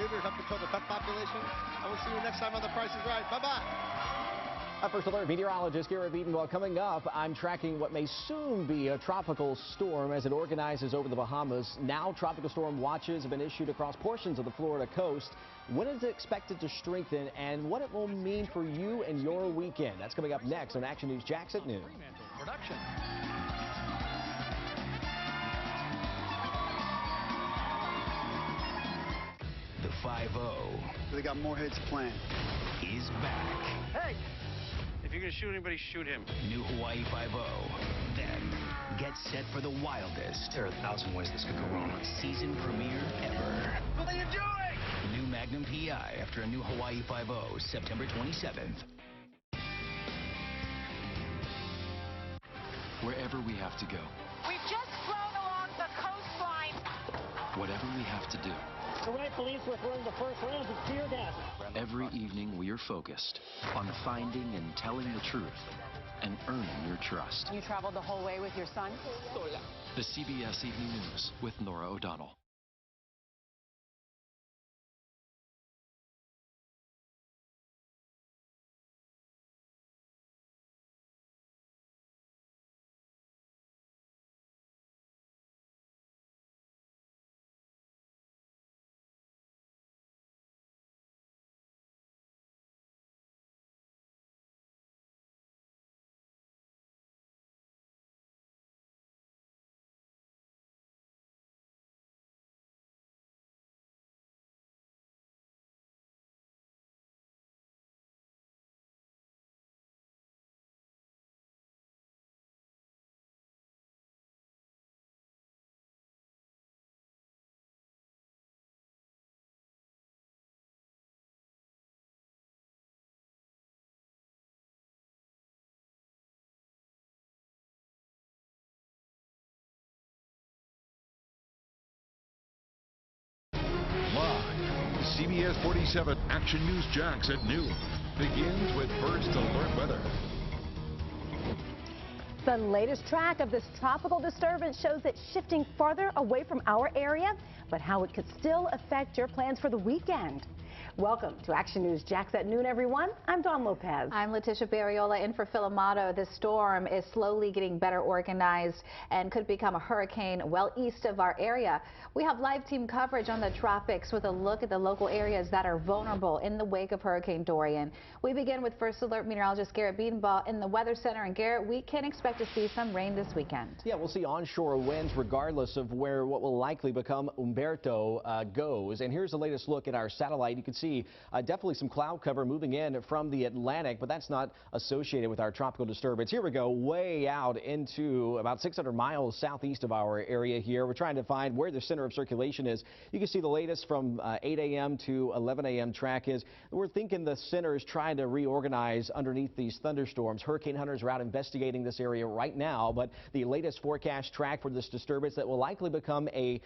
neutered up control the pet population. And we'll see you next time on The Price is Right. Bye-bye. First Alert meteorologist Garrett Beaton. Well, coming up, I'm tracking what may soon be a tropical storm as it organizes over the Bahamas. Now, tropical storm watches have been issued across portions of the Florida coast. When is it expected to strengthen and what it will mean for you and your weekend? That's coming up next on Action News Jax at noon. Production. The 5-0 They got more hits planned. is back. Hey! If you're going to shoot anybody, shoot him. New Hawaii 5-0. Then get set for the wildest. There are 1,000 ways this could go wrong. Season premiere ever. What are you doing? New Magnum PI after a new Hawaii 5-0, September 27th. Wherever we have to go, We've just flown along the coastline. whatever we have to do, Tonight, police referring to first rounds of tear gas. every evening we are focused on finding and telling the truth and earning your trust. You traveled the whole way with your son? The CBS Evening News with Nora O'Donnell. Live, CBS47 Action News Jax at noon begins with First Alert weather. The latest track of this tropical disturbance shows it shifting farther away from our area, but how it could still affect your plans for the weekend. Welcome to Action News Jax at noon, everyone. I'm Dawn Lopez. I'm Letitia Barriola in for Phil Amato. This storm is slowly getting better organized and could become a hurricane well east of our area. We have live team coverage on the tropics with a look at the local areas that are vulnerable in the wake of Hurricane Dorian. We begin with First Alert meteorologist Garrett Beaton in the Weather Center. And Garrett, we can expect to see some rain this weekend. Yeah, we'll see onshore winds regardless of where what will likely become Humberto goes. And here's the latest look at our satellite. You can see definitely some cloud cover moving in from the Atlantic, but that's not associated with our tropical disturbance. Here we go, way out into about 600 miles southeast of our area here. We're trying to find where the center of circulation is. You can see the latest from 8 a.m. to 11 a.m. track is. We're thinking the center is trying to reorganize underneath these thunderstorms. Hurricane hunters are out investigating this area right now, but the latest forecast track for this disturbance that will likely become a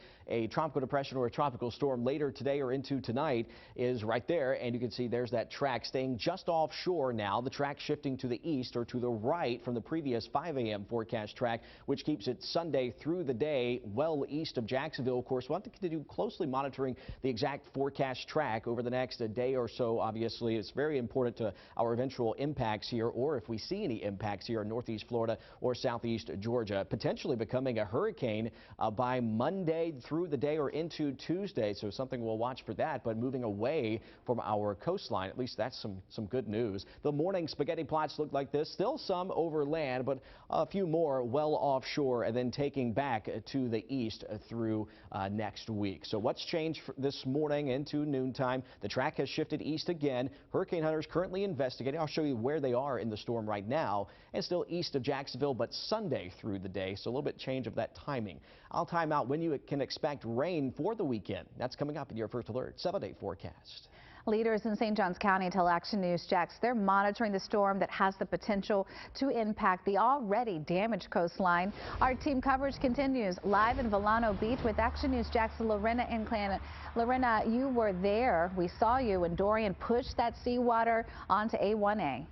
tropical depression or a tropical storm later today or into tonight is right there, and you can see there's that track staying just offshore now. The track shifting to the east or to the right from the previous 5 a.m. forecast track, which keeps it Sunday through the day well east of Jacksonville. Of course, we'll have to continue closely monitoring the exact forecast track over the next day or so. Obviously, it's very important to our eventual impacts here, or if we see any impacts here in northeast Florida or southeast Georgia, potentially becoming a hurricane by Monday through the day or into Tuesday. So something we'll watch for that, but moving away from our coastline. At least that's some good news. The morning spaghetti plots look like this. Still some over land, but a few more well offshore and then taking back to the east through next week. So what's changed this morning into noontime? The track has shifted east again. Hurricane hunters currently investigating. I'll show you where they are in the storm right now, and still east of Jacksonville, but Sunday through the day. So a little bit change of that timing. I'll time out when you can expect rain for the weekend. That's coming up in your First Alert 7-day forecast. Leaders in St. Johns County tell Action News Jax they're monitoring the storm that has the potential to impact the already damaged coastline. Our team coverage continues live in Volano Beach with Action News Jax Lorena Inclán. Lorena, you were there. We saw you when Dorian pushed that seawater onto A1A.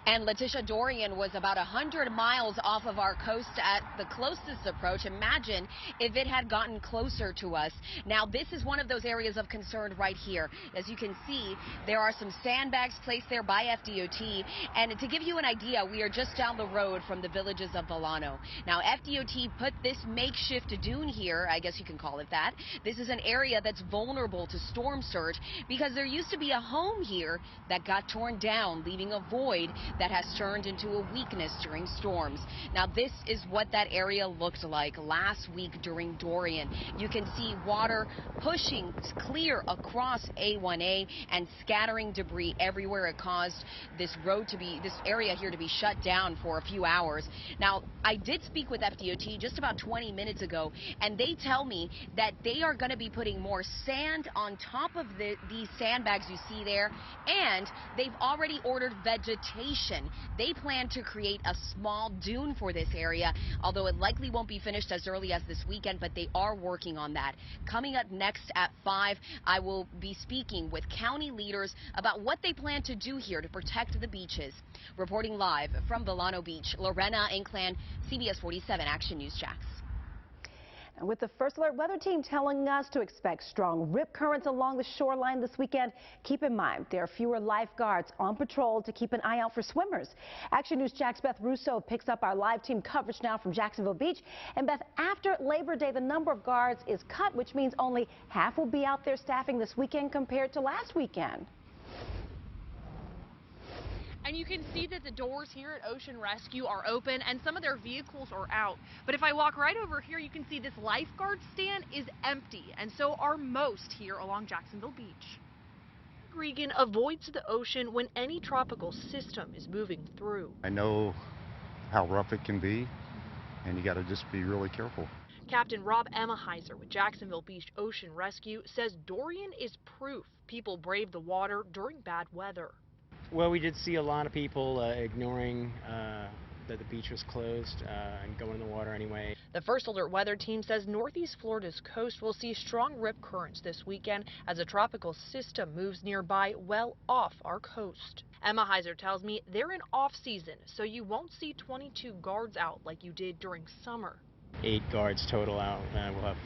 And Letitia, Dorian was about 100 miles off of our coast at the closest approach. Imagine if it had gotten closer to us. Now, this is one of those areas of concern right here. As you can see, there are some sandbags placed there by FDOT. And to give you an idea, we are just down the road from the villages of Volano. Now, FDOT put this makeshift dune here, I guess you can call it that. This is an area that's vulnerable to storm surge because there used to be a home here that got torn down, leaving a void that has turned into a weakness during storms. Now, this is what that area looked like last week during Dorian. You can see water pushing clear across A1A and scattering debris everywhere. It caused this area here to be shut down for a few hours. Now, I did speak with FDOT just about 20 minutes ago, and they tell me that they are going to be putting more sand on top of these sandbags you see there, and they've already ordered vegetation. They plan to create a small dune for this area, although it likely won't be finished as early as this weekend, but they are working on that. Coming up next at 5, I will be speaking with county leaders about what they plan to do here to protect the beaches. Reporting live from Volano Beach, Lorena Inclan, CBS 47 Action News Jax. And with the First Alert Weather Team telling us to expect strong rip currents along the shoreline this weekend, keep in mind there are fewer lifeguards on patrol to keep an eye out for swimmers. Action News Jax Beth Russo picks up our live team coverage now from Jacksonville Beach. And Beth, after Labor Day, the number of guards is cut, which means only half will be out there staffing this weekend compared to last weekend. And you can see that the doors here at Ocean Rescue are open and some of their vehicles are out. But if I walk right over here, you can see this lifeguard stand is empty, and so are most here along Jacksonville Beach. Regan avoids the ocean when any tropical system is moving through. I know how rough it can be, and you got to just be really careful. Captain Rob Emmaheiser with Jacksonville Beach Ocean Rescue says Dorian is proof people brave the water during bad weather. Well, we did see a lot of people ignoring that the beach was closed and going in the water anyway. The First Alert Weather Team says northeast Florida's coast will see strong rip currents this weekend as a tropical system moves nearby well off our coast. Emmaheiser tells me they're in off-season, so you won't see 22 guards out like you did during summer. 8 guards total out. We'll have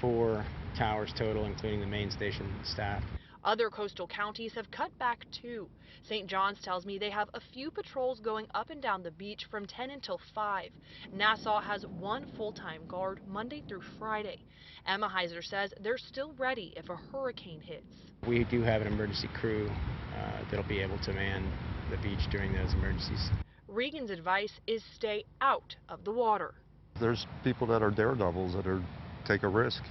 4 towers total, including the main station staff. Other coastal counties have cut back too. St. John's tells me they have a few patrols going up and down the beach from 10 until 5. Nassau has 1 full-time guard Monday through Friday. Emmaheiser says they're still ready if a hurricane hits. We do have an emergency crew that'll be able to man the beach during those emergencies. Regan's advice is stay out of the water. There's people that are daredevils that take a risk.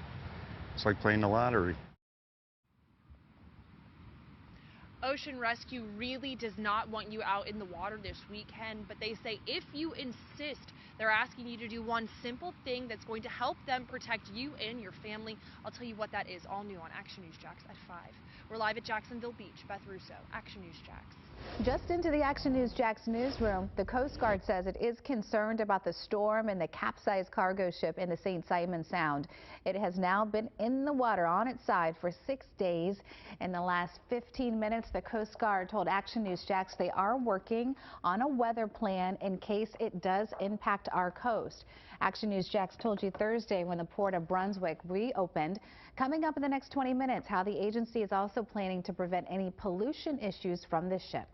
It's like playing the lottery. Ocean Rescue really does not want you out in the water this weekend, but they say if you insist, they're asking you to do one simple thing that's going to help them protect you and your family. I'll tell you what that is, all new on Action News Jax at 5. We're live at Jacksonville Beach. Beth Russo, Action News Jax. Just into the Action News Jax newsroom, the Coast Guard says it is concerned about the storm and the capsized cargo ship in the St. Simon Sound. It has now been in the water on its side for 6 days. In the last 15 minutes, the Coast Guard told Action News Jax they are working on a weather plan in case it does impact our coast. Action News Jax told you Thursday when the Port of Brunswick reopened. Coming up in the next 20 minutes, how the agency is also planning to prevent any pollution issues from this ship.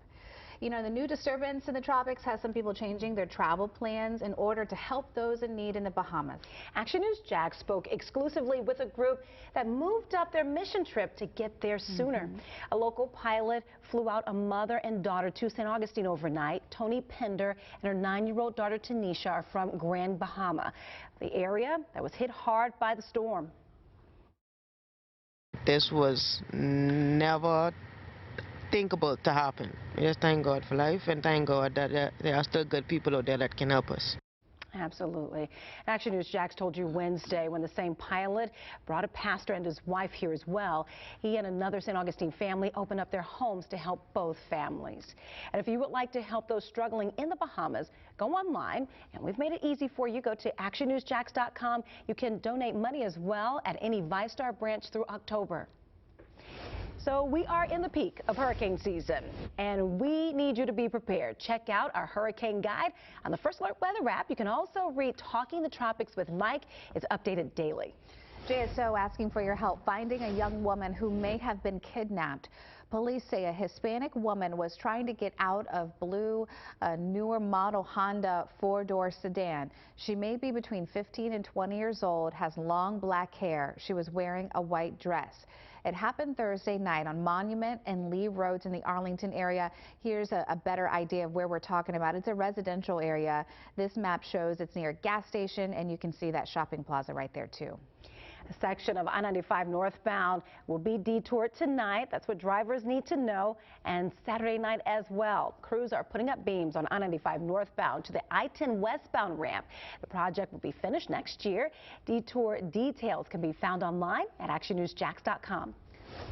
You know, the new disturbance in the tropics has some people changing their travel plans in order to help those in need in the Bahamas. Action News Jax spoke exclusively with a group that moved up their mission trip to get there sooner. A local pilot flew out a mother and daughter to St. Augustine overnight. Tony Pender and her 9-year-old daughter Tanisha are from Grand Bahama, the area that was hit hard by the storm. This was never thinkable to happen. We just thank God for life and thank God that there are still good people out there that can help us. Absolutely. Action News Jax told you Wednesday when the same pilot brought a pastor and his wife here as well. He and another St. Augustine family opened up their homes to help both families. And if you would like to help those struggling in the Bahamas, go online, and we've made it easy for you. Go to actionnewsjax.com. You can donate money as well at any ViStar branch through October. So we are in the peak of hurricane season, and we need you to be prepared. Check out our hurricane guide on the First Alert weather app. You can also read Talking the Tropics with Mike. It's updated daily. JSO asking for your help finding a young woman who may have been kidnapped. Police say a Hispanic woman was trying to get out of blue, a newer model Honda four-door sedan. She may be between 15 and 20 years old, has long black hair. She was wearing a white dress. It happened Thursday night on Monument and Lee Roads in the Arlington area. Here's a better idea of where we're talking about. It's a residential area. This map shows it's near a gas station, and you can see that shopping plaza right there too. A section of I-95 northbound will be detoured tonight. That's what drivers need to know. And Saturday night as well. Crews are putting up beams on I-95 northbound to the I-10 westbound ramp. The project will be finished next year. Detour details can be found online at actionnewsjax.com.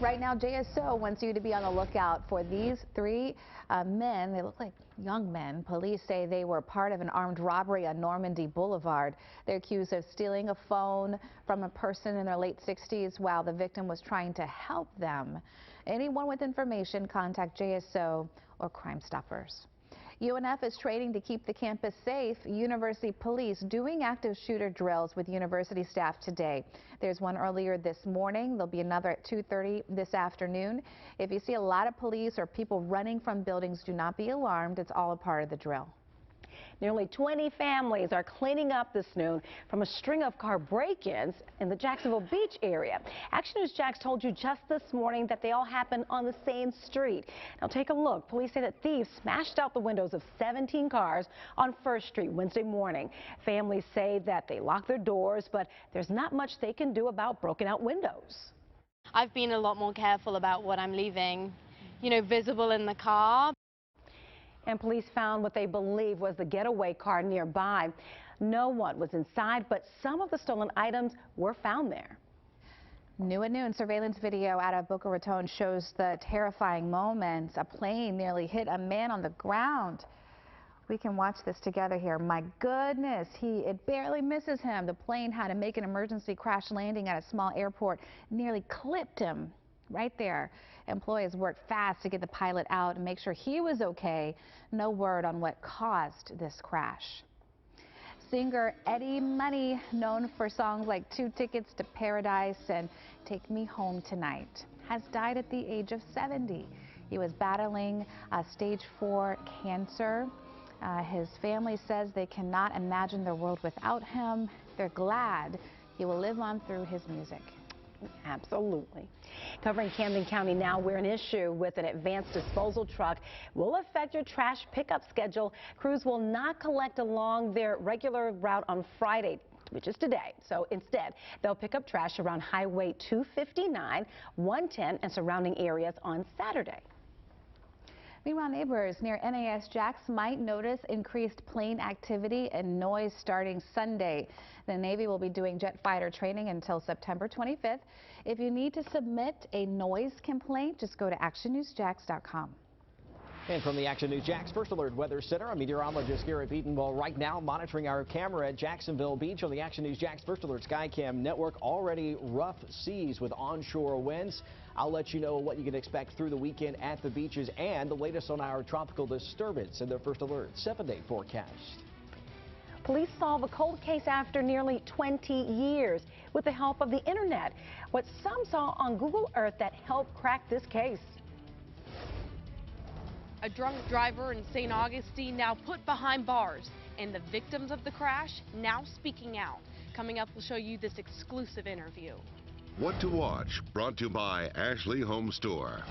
Right now, JSO wants you to be on the lookout for these three men. They look like young men. Police say they were part of an armed robbery on Normandy Boulevard. They're accused of stealing a phone from a person in their late 60s while the victim was trying to help them. Anyone with information, contact JSO or Crime Stoppers. UNF is training to keep the campus safe. University police doing active shooter drills with university staff today. There's one earlier this morning. There'll be another at 2:30 this afternoon. If you see a lot of police or people running from buildings, do not be alarmed. It's all a part of the drill. Nearly 20 families are cleaning up this noon from a string of car break-ins in the Jacksonville Beach area. Action News Jax told you just this morning that they all happened on the same street. Now take a look. Police say that thieves smashed out the windows of 17 cars on First Street Wednesday morning. Families say that they locked their doors, but there's not much they can do about broken out windows. I've been a lot more careful about what I'm leaving, visible in the car. And police found what they believe was the getaway car nearby. No one was inside, but some of the stolen items were found there. New at noon, surveillance video out of Boca Raton shows the terrifying moments. A plane nearly hit a man on the ground. We can watch this together here. My goodness, it barely misses him. The plane had to make an emergency crash landing at a small airport, nearly clipped him. Right there. Employees worked fast to get the pilot out and make sure he was okay. No word on what caused this crash. Singer Eddie Money, known for songs like 2 Tickets to Paradise and Take Me Home Tonight, has died at the age of 70. He was battling stage 4 cancer. His family says they cannot imagine their world without him. They're glad he will live on through his music. Absolutely. Covering Camden County now, where an issue with an advanced disposal truck will affect your trash pickup schedule. Crews will not collect along their regular route on Friday, which is today. So instead, they'll pick up trash around Highway 259, 110, and surrounding areas on Saturday. Meanwhile, neighbors near NAS Jax might notice increased plane activity and noise starting Sunday. The Navy will be doing jet fighter training until September 25th. If you need to submit a noise complaint, just go to actionnewsjax.com. And from the Action News Jax First Alert Weather Center, I'm meteorologist Garrett Beaton. Well, right now, monitoring our camera at Jacksonville Beach on the Action News Jax First Alert Skycam network. Already rough seas with onshore winds. I'll let you know what you can expect through the weekend at the beaches and the latest on our tropical disturbance in their First Alert 7-day forecast. Police solve a cold case after nearly 20 years with the help of the internet. What some saw on Google Earth that helped crack this case. A drunk driver in St. Augustine now put behind bars, and the victims of the crash now speaking out. Coming up, we'll show you this exclusive interview. What to watch, brought to you by Ashley Home Store.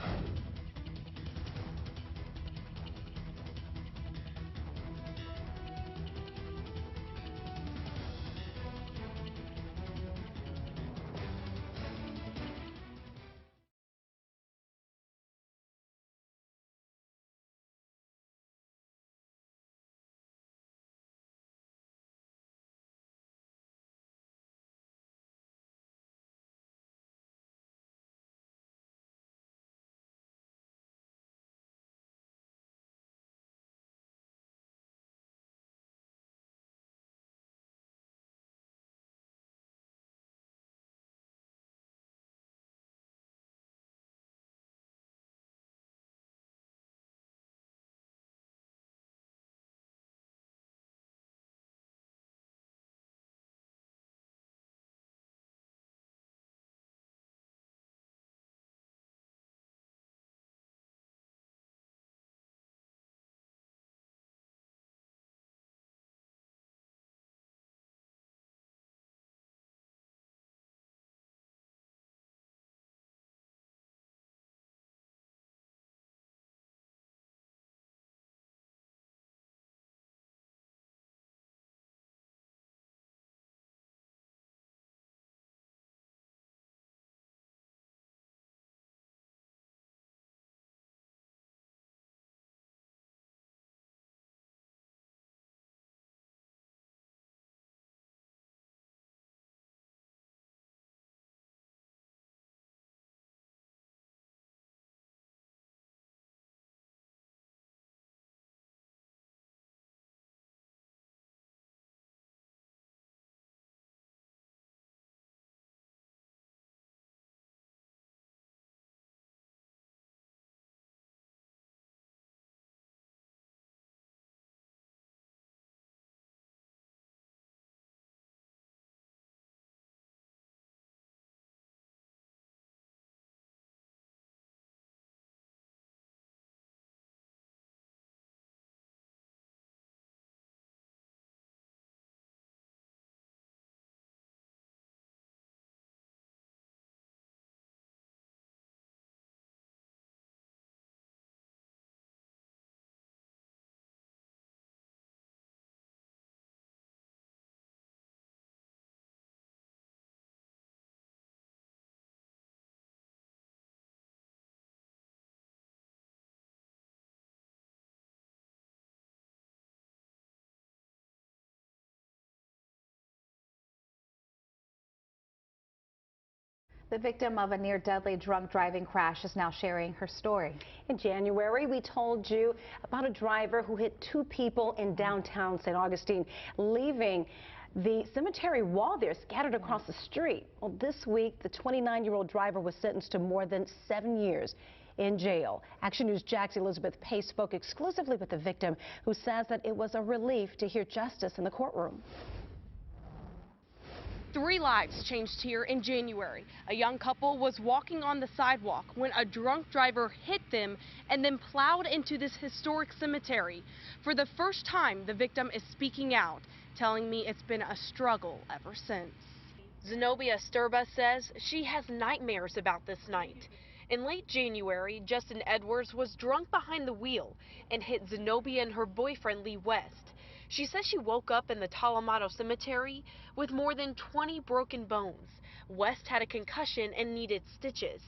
The victim of a near-deadly drunk driving crash is now sharing her story. In January, we told you about a driver who hit 2 people in downtown St. Augustine, leaving the cemetery wall there scattered across the street. Well, this week, the 29-year-old driver was sentenced to more than 7 years in jail. Action News Jack's Elizabeth Pace spoke exclusively with the victim, who says that it was a relief to hear justice in the courtroom. 3 lives changed here in January. A young couple was walking on the sidewalk when a drunk driver hit them and then plowed into this historic cemetery. For the first time, the victim is speaking out, telling me it's been a struggle ever since. Zenobia Sturba says she has nightmares about this night. In late January, Justin Edwards was drunk behind the wheel and hit Zenobia and her boyfriend Lee West. She says she woke up in the Talamato Cemetery with more than 20 broken bones. West had a concussion and needed stitches.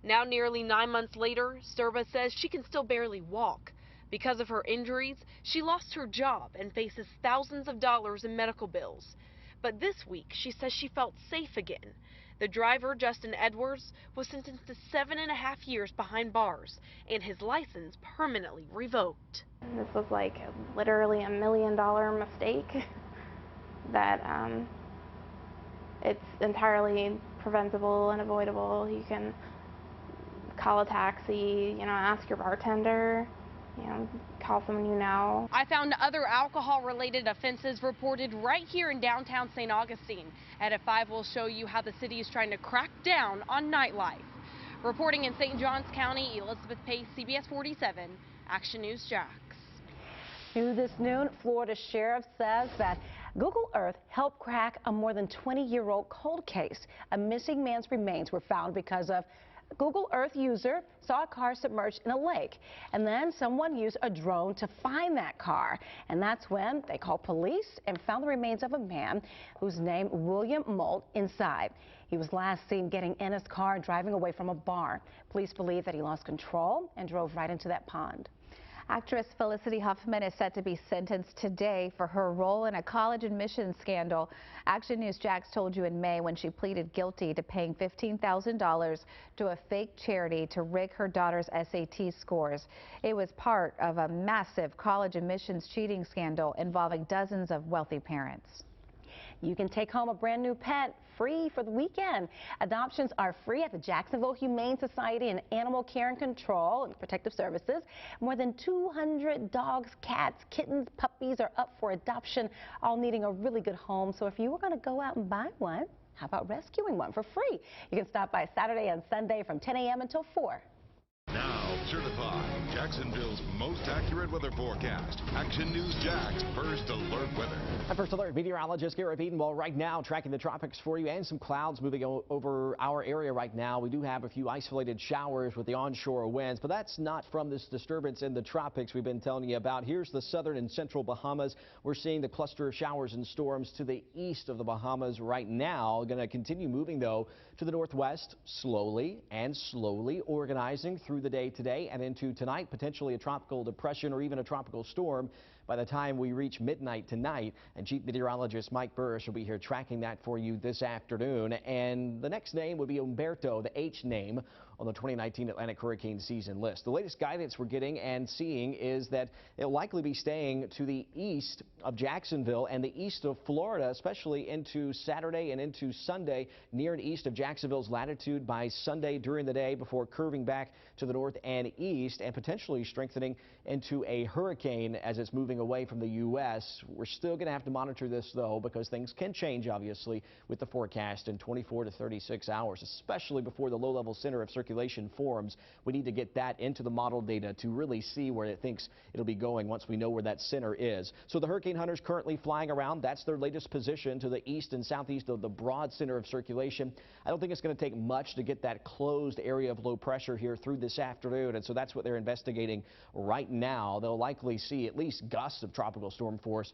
Now, nearly 9 months later, Sturba says she can still barely walk. Because of her injuries, she lost her job and faces thousands of dollars in medical bills. But this week, she says she felt safe again. The driver, Justin Edwards, was sentenced to 7.5 years behind bars and his license permanently revoked. This was like literally $1 million mistake that it's entirely preventable and avoidable. You can call a taxi, ask your bartender, call someone you know. I found other alcohol-related offenses reported right here in downtown St. Augustine. At 5, we'll show you how the city is trying to crack down on nightlife. Reporting in St. Johns County, Elizabeth Pace, CBS47, Action News Jax. New this noon, Florida Sheriff says that Google Earth helped crack a more than 20-year-old cold case. A missing man's remains were found because of Google Earth user saw a car submerged in a lake, and then someone used a drone to find that car. And that's when they called police and found the remains of a man whose name William Molt inside. He was last seen getting in his car and driving away from a bar. Police believe that he lost control and drove right into that pond. Actress Felicity Huffman is set to be sentenced today for her role in a college admissions scandal. Action News Jax told you in May when she pleaded guilty to paying $15,000 to a fake charity to rig her daughter's SAT scores. It was part of a massive college admissions cheating scandal involving dozens of wealthy parents. You can take home a brand new pet free for the weekend. Adoptions are free at the Jacksonville Humane Society and Animal Care and Control and Protective Services. More than 200 dogs, cats, kittens, puppies are up for adoption, all needing a really good home. So if you were going to go out and buy one, how about rescuing one for free? You can stop by Saturday and Sunday from 10 a.m. until 4. Now certified, Jacksonville's most accurate weather forecast. Action News Jax First Alert Weather. I'm First Alert meteorologist Garrett Beaton. Well, right now tracking the tropics for you and some clouds moving over our area right now. We do have a few isolated showers with the onshore winds, but that's not from this disturbance in the tropics we've been telling you about. Here's the southern and central Bahamas. We're seeing the cluster of showers and storms to the east of the Bahamas right now. Going to continue moving, though, to the northwest slowly organizing through the day today and into tonight, potentially a tropical depression or even a tropical storm by the time we reach midnight tonight. And Chief Meteorologist Mike Burrish will be here tracking that for you this afternoon. And the next name would be Umberto, the H name on the 2019 Atlantic hurricane season list. The latest guidance we're getting and seeing is that it'll likely be staying to the east of Jacksonville and the east of Florida, especially into Saturday and into Sunday, near and east of Jacksonville's latitude by Sunday during the day before curving back to the north and east and potentially strengthening into a hurricane as it's moving away from the U.S. We're still going to have to monitor this, though, because things can change, obviously, with the forecast in 24 to 36 hours, especially before the low-level center of circulation forms. We need to get that into the model data to really see where it thinks it'll be going once we know where that center is. So the hurricane hunters currently flying around. That's their latest position to the east and southeast of the broad center of circulation. I don't think it's going to take much to get that closed area of low pressure here through this afternoon, and so that's what they're investigating right now. They'll likely see at least gusts of tropical storm force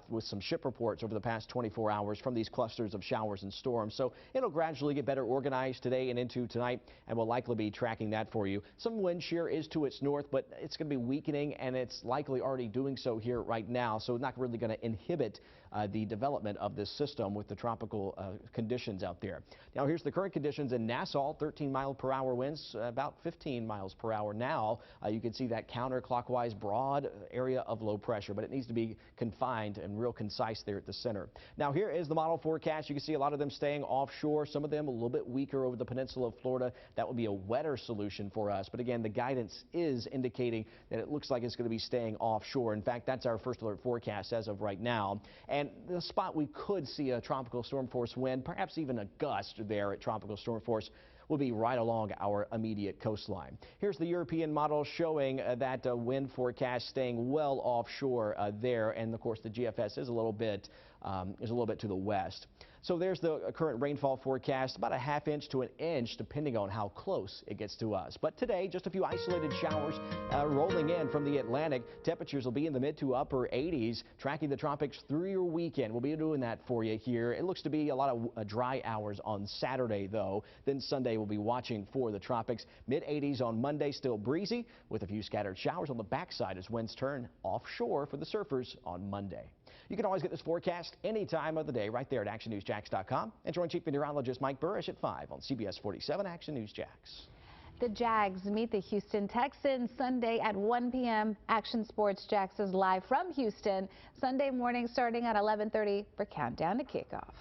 with some ship reports over the past 24 hours from these clusters of showers and storms. So it'll gradually get better organized today and into tonight, and we'll likely be tracking that for you. Some wind shear is to its north, but it's going to be weakening, and it's likely already doing so here right now, so not really going to inhibit the development of this system with the tropical conditions out there. Now here's the current conditions in Nassau, 13-mile-per-hour winds, about 15 miles per hour now. You can see that counterclockwise broad area of low pressure, but it needs to be confined and real concise there at the center. Now here is the model forecast. You can see a lot of them staying offshore, some of them a little bit weaker over the peninsula of Florida. That would be a wetter solution for us. But again, the guidance is indicating that it looks like it's going to be staying offshore. In fact, that's our first alert forecast as of right now. And the spot we could see a tropical storm force wind, perhaps even a gust there at tropical storm force, will be right along our immediate coastline. Here's the European model showing that wind forecast staying well offshore there, and of course the GFS is a little bit to the west. So there's the current rainfall forecast, about a ½ inch to an inch, depending on how close it gets to us. But today, just a few isolated showers rolling in from the Atlantic. Temperatures will be in the mid to upper 80s, tracking the tropics through your weekend. We'll be doing that for you here. It looks to be a lot of dry hours on Saturday, though. Then Sunday, we'll be watching for the tropics. Mid-80s on Monday, still breezy, with a few scattered showers on the backside as winds turn offshore for the surfers on Monday. You can always get this forecast any time of the day right there at actionnewsjax.com. And join Chief Meteorologist Mike Burrish at 5 on CBS47 Action News Jax. The Jags meet the Houston Texans Sunday at 1 p.m. Action Sports Jax is live from Houston Sunday morning starting at 11:30 for Countdown to Kickoff.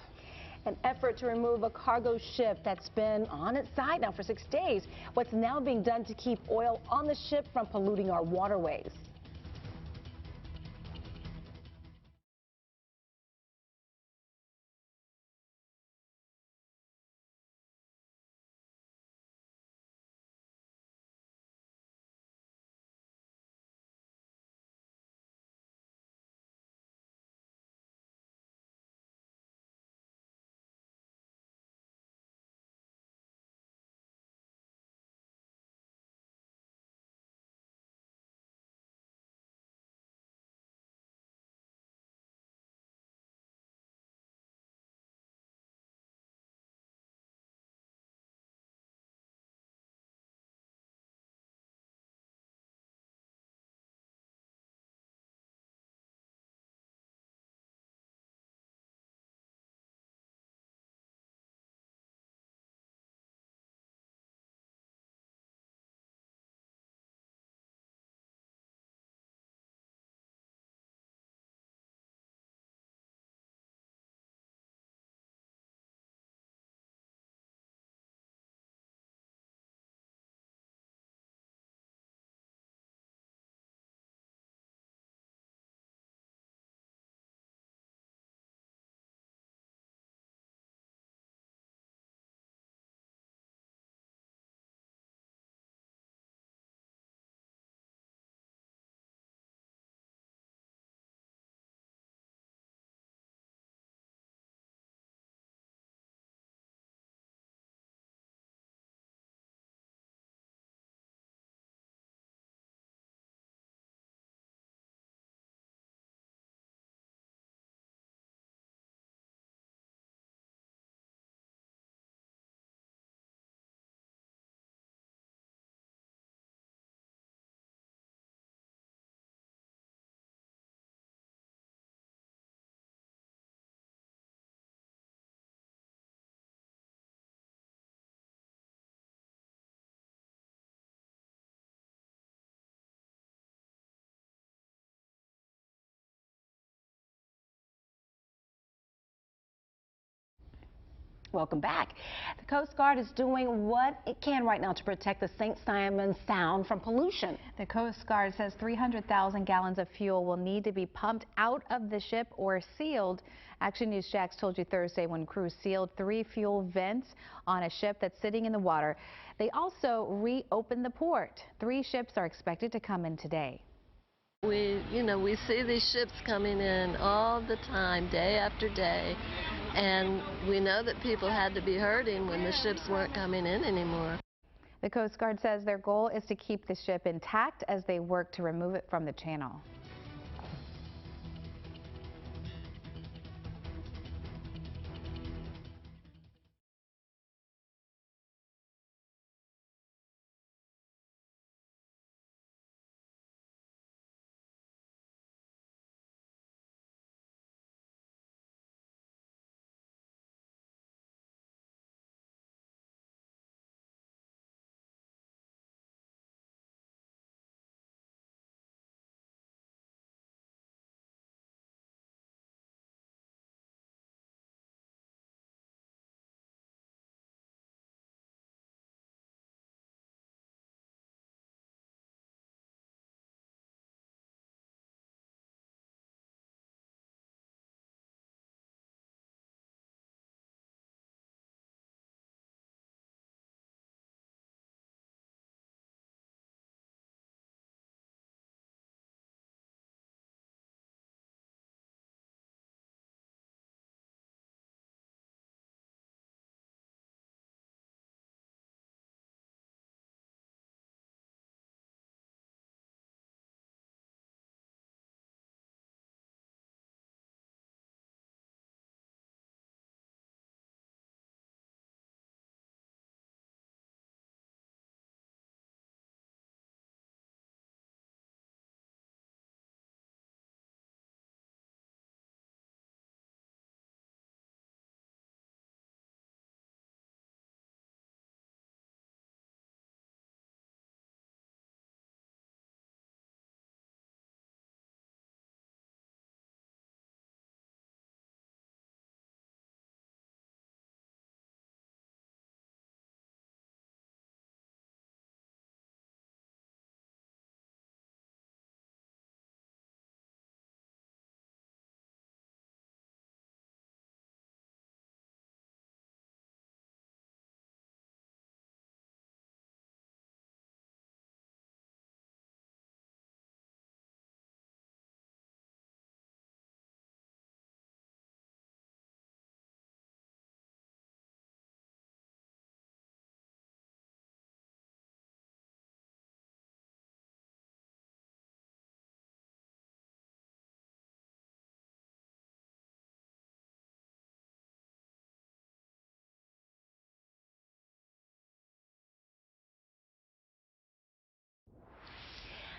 An effort to remove a cargo ship that's been on its side now for 6 days. What's now being done to keep oil on the ship from polluting our waterways? Welcome back. The Coast Guard is doing what it can right now to protect the St. Simons Sound from pollution. The Coast Guard says 300,000 gallons of fuel will need to be pumped out of the ship or sealed. Action News Jax told you Thursday when crews sealed 3 fuel vents on a ship that's sitting in the water. They also reopened the port. 3 ships are expected to come in today. We see these ships coming in all the time, day after day, and we know that people had to be hurting when the ships weren't coming in anymore. The Coast Guard says their goal is to keep the ship intact as they work to remove it from the channel.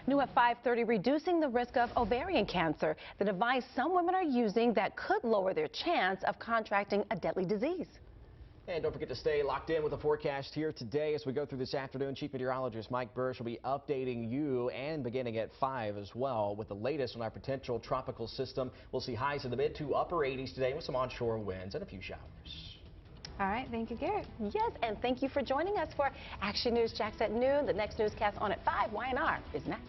New at 5:30, reducing the risk of ovarian cancer, the device some women are using that could lower their chance of contracting a deadly disease. And don't forget to stay locked in with the forecast here today as we go through this afternoon. Chief Meteorologist Mike Bursch will be updating you and beginning at 5 as well with the latest on our potential tropical system. We'll see highs in the mid to upper 80s today with some onshore winds and a few showers. All right, thank you, Garrett. Yes, and thank you for joining us for Action News Jax at noon. The next newscast on at 5. YNR is next.